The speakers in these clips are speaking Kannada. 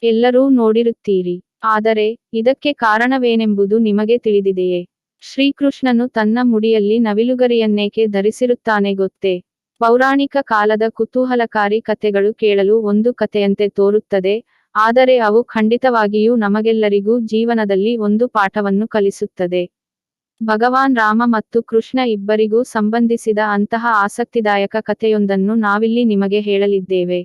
ಎಲ್ಲರೂ ನೋಡಿರುತ್ತೀರಿ. ಆದರೆ ಇದಕ್ಕೆ ಕಾರಣವೇನೆಂಬುದು ನಿಮಗೆ ತಿಳಿದಿದೆಯೇ? ಶ್ರೀಕೃಷ್ಣನು ತನ್ನ ಮುಡಿಯಲ್ಲಿ ನವಿಲುಗರಿಯನ್ನೇಕೆ ಧರಿಸಿರುತ್ತಾನೆ ಗೊತ್ತೇ? ಪೌರಾಣಿಕ ಕಾಲದ ಕುತೂಹಲಕಾರಿ ಕಥೆಗಳು ಕೇಳಲು ಒಂದು ಕಥೆಯಂತೆ ತೋರುತ್ತದೆ, ಆದರೆ ಅವು ಖಂಡಿತವಾಗಿಯೂ ನಮಗೆಲ್ಲರಿಗೂ ಜೀವನದಲ್ಲಿ ಒಂದು ಪಾಠವನ್ನು ಕಲಿಸುತ್ತದೆ. ಭಗವಾನ್ ರಾಮ ಮತ್ತು ಕೃಷ್ಣ ಇಬ್ಬರಿಗೂ ಸಂಬಂಧಿಸಿದ ಅಂತಹ ಆಸಕ್ತಿದಾಯಕ ಕಥೆಯೊಂದನ್ನು ನಾವಿಲ್ಲಿ ನಿಮಗೆ ಹೇಳಲಿದ್ದೇವೆ.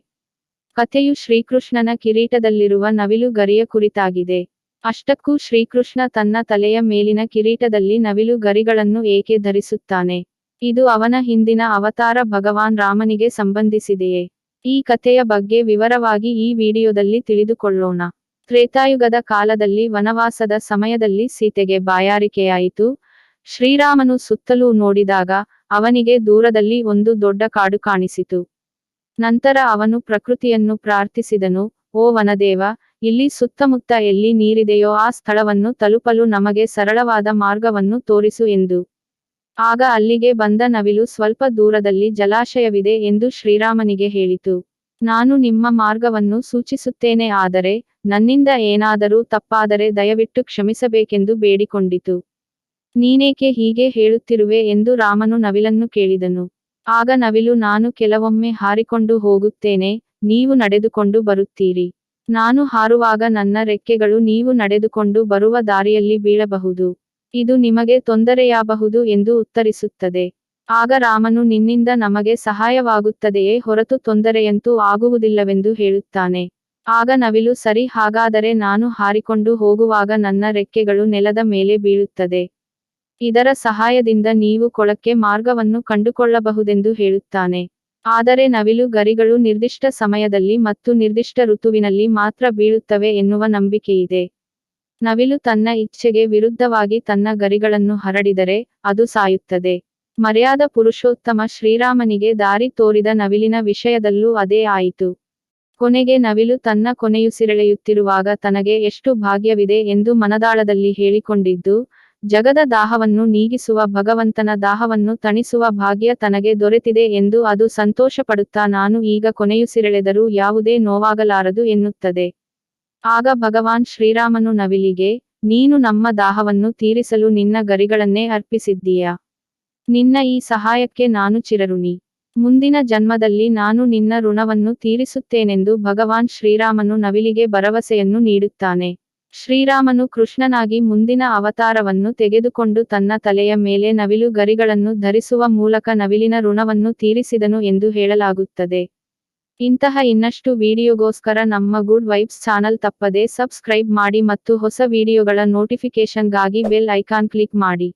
ಕಥೆಯು ಶ್ರೀಕೃಷ್ಣನ ಕಿರೀಟದಲ್ಲಿರುವ ನವಿಲು ಗರಿಯ ಕುರಿತಾಗಿದೆ. ಅಷ್ಟಕ್ಕೂ ಶ್ರೀಕೃಷ್ಣ ತನ್ನ ತಲೆಯ ಮೇಲಿನ ಕಿರೀಟದಲ್ಲಿ ನವಿಲು ಗರಿಗಳನ್ನು ಏಕೆ ಧರಿಸುತ್ತಾನೆ? ಇದು ಅವನ ಹಿಂದಿನ ಅವತಾರ ಭಗವಾನ್ ರಾಮನಿಗೆ ಸಂಬಂಧಿಸಿದೆಯೇ? ಈ ಕಥೆಯ ಬಗ್ಗೆ ವಿವರವಾಗಿ ಈ ವಿಡಿಯೋದಲ್ಲಿ ತಿಳಿದುಕೊಳ್ಳೋಣ. ತ್ರೇತಾಯುಗದ ಕಾಲದಲ್ಲಿ ವನವಾಸದ ಸಮಯದಲ್ಲಿ ಸೀತೆಗೆ ಬಾಯಾರಿಕೆಯಾಯಿತು. ಶ್ರೀರಾಮನು ಸುತ್ತಲೂ ನೋಡಿದಾಗ ಅವನಿಗೆ ದೂರದಲ್ಲಿ ಒಂದು ದೊಡ್ಡ ಕಾಡು ಕಾಣಿಸಿತು. ನಂತರ ಅವನು ಪ್ರಕೃತಿಯನ್ನು ಪ್ರಾರ್ಥಿಸಿದನು, ಓ ವನದೇವ, ಇಲ್ಲಿ ಸುತ್ತಮುತ್ತ ಎಲ್ಲಿ ನೀರಿದೆಯೋ ಆ ಸ್ಥಳವನ್ನು ತಲುಪಲು ನಮಗೆ ಸರಳವಾದ ಮಾರ್ಗವನ್ನು ತೋರಿಸು ಎಂದು. ಆಗ ಅಲ್ಲಿಗೆ ಬಂದ ನವಿಲು ಸ್ವಲ್ಪ ದೂರದಲ್ಲಿ ಜಲಾಶಯವಿದೆ ಎಂದು ಶ್ರೀರಾಮನಿಗೆ ಹೇಳಿತು. ನಾನು ನಿಮ್ಮ ಮಾರ್ಗವನ್ನು ಸೂಚಿಸುತ್ತೇನೆ, ಆದರೆ ನನ್ನಿಂದ ಏನಾದರೂ ತಪ್ಪಾದರೆ ದಯವಿಟ್ಟು ಕ್ಷಮಿಸಬೇಕೆಂದು ಬೇಡಿಕೊಂಡಿತು. ನೀನೇಕೆ ಹೀಗೆ ಹೇಳುತ್ತಿರುವೆ ಎಂದು ರಾಮನು ನವಿಲನ್ನು ಕೇಳಿದನು. ಆಗ ನವಿಲು, ನಾನು ಕೆಲವೊಮ್ಮೆ ಹಾರಿಕೊಂಡು ಹೋಗುತ್ತೇನೆ, ನೀವು ನಡೆದುಕೊಂಡು ಬರುತ್ತೀರಿ. ನಾನು ಹಾರುವಾಗ ನನ್ನ ರೆಕ್ಕೆಗಳು ನೀವು ನಡೆದುಕೊಂಡು ಬರುವ ದಾರಿಯಲ್ಲಿ ಬೀಳಬಹುದು. ಇದು ನಿಮಗೆ ತೊಂದರೆಯಾಗಬಹುದು ಎಂದು ಉತ್ತರಿಸುತ್ತದೆ. ಆಗ ರಾಮನು, ನಿನ್ನಿಂದ ನಮಗೆ ಸಹಾಯವಾಗುತ್ತದೆಯೇ ಹೊರತು ತೊಂದರೆಯಂತೂ ಆಗುವುದಿಲ್ಲವೆಂದು ಹೇಳುತ್ತಾನೆ. ಆಗ ನವಿಲು, ಸರಿ, ಹಾಗಾದರೆ ನಾನು ಹಾರಿಕೊಂಡು ಹೋಗುವಾಗ ನನ್ನ ರೆಕ್ಕೆಗಳು ನೆಲದ ಮೇಲೆ ಬೀಳುತ್ತದೆ. ಇದರ ಸಹಾಯದಿಂದ ನೀವು ಕೊಳಕ್ಕೆ ಮಾರ್ಗವನ್ನು ಕಂಡುಕೊಳ್ಳಬಹುದೆಂದು ಹೇಳುತ್ತಾನೆ. ಆದರೆ ನವಿಲು ಗರಿಗಳು ನಿರ್ದಿಷ್ಟ ಸಮಯದಲ್ಲಿ ಮತ್ತು ನಿರ್ದಿಷ್ಟ ಋತುವಿನಲ್ಲಿ ಮಾತ್ರ ಬೀಳುತ್ತವೆ ಎನ್ನುವ ನಂಬಿಕೆಯಿದೆ. ನವಿಲು ತನ್ನ ಇಚ್ಛೆಗೆ ವಿರುದ್ಧವಾಗಿ ತನ್ನ ಗರಿಗಳನ್ನು ಹರಡಿದರೆ ಅದು ಸಾಯುತ್ತದೆ. ಮರ್ಯಾದ ಪುರುಷೋತ್ತಮ ಶ್ರೀರಾಮನಿಗೆ ದಾರಿ ತೋರಿದ ನವಿಲಿನ ವಿಷಯದಲ್ಲೂ ಅದೇ ಆಯಿತು. ಕೊನೆಗೆ ನವಿಲು ತನ್ನ ಕೊನೆಯುಸಿರೆಳೆಯುತ್ತಿರುವಾಗ ತನಗೆ ಎಷ್ಟು ಭಾಗ್ಯವಿದೆ ಎಂದು ಮನದಾಳದಲ್ಲಿ ಹೇಳಿಕೊಂಡಿದ್ದು, ಜಗದ ದಾಹವನ್ನು ನೀಗಿಸುವ ಭಗವಂತನ ದಾಹವನ್ನು ತಣಿಸುವ ಭಾಗ್ಯ ತನಗೆ ದೊರೆತಿದೆ ಎಂದು ಅದು ಸಂತೋಷಪಡುತ್ತಾ ನಾನು ಈಗ ಕೊನೆಯುಸಿರೆಳೆದರೂ ಯಾವುದೇ ನೋವಾಗಲಾರದು ಎನ್ನುತ್ತದೆ. ಆಗ ಭಗವಾನ್ ಶ್ರೀರಾಮನು ನವಿಲಿಗೆ, ನೀನು ನಮ್ಮ ದಾಹವನ್ನು ತೀರಿಸಲು ನಿನ್ನ ಗರಿಗಳನ್ನೇ ಅರ್ಪಿಸಿದ್ದೀಯಾ? ನಿನ್ನ ಈ ಸಹಾಯಕ್ಕೆ ನಾನು ಚಿರಋಣಿ. ಮುಂದಿನ ಜನ್ಮದಲ್ಲಿ ನಾನು ನಿನ್ನ ಋಣವನ್ನು ತೀರಿಸುತ್ತೇನೆಂದು ಭಗವಾನ್ ಶ್ರೀರಾಮನು ನವಿಲಿಗೆ ಭರವಸೆಯನ್ನು ನೀಡುತ್ತಾನೆ. ಶ್ರೀರಾಮನು ಕೃಷ್ಣನಾಗಿ ಮುಂದಿನ ಅವತಾರವನ್ನು ತೆಗೆದುಕೊಂಡು ತನ್ನ ತಲೆಯ ಮೇಲೆ ನವಿಲು ಗರಿಗಳನ್ನು ಧರಿಸುವ ಮೂಲಕ ನವಿಲಿನ ಋಣವನ್ನು ತೀರಿಸಿದನು ಎಂದು ಹೇಳಲಾಗುತ್ತದೆ. ಇಂತಹ ಇನ್ನಷ್ಟು ವಿಡಿಯೋಗೋಸ್ಕರ ನಮ್ಮ ಗುಡ್ ವೈಬ್ಸ್ ಚಾನಲ್ ತಪ್ಪದೇ ಸಬ್ಸ್ಕ್ರೈಬ್ ಮಾಡಿ ಮತ್ತು ಹೊಸ ವಿಡಿಯೋಗಳ ನೋಟಿಫಿಕೇಶನ್ಗಾಗಿ ಬೆಲ್ ಐಕಾನ್ ಕ್ಲಿಕ್ ಮಾಡಿ.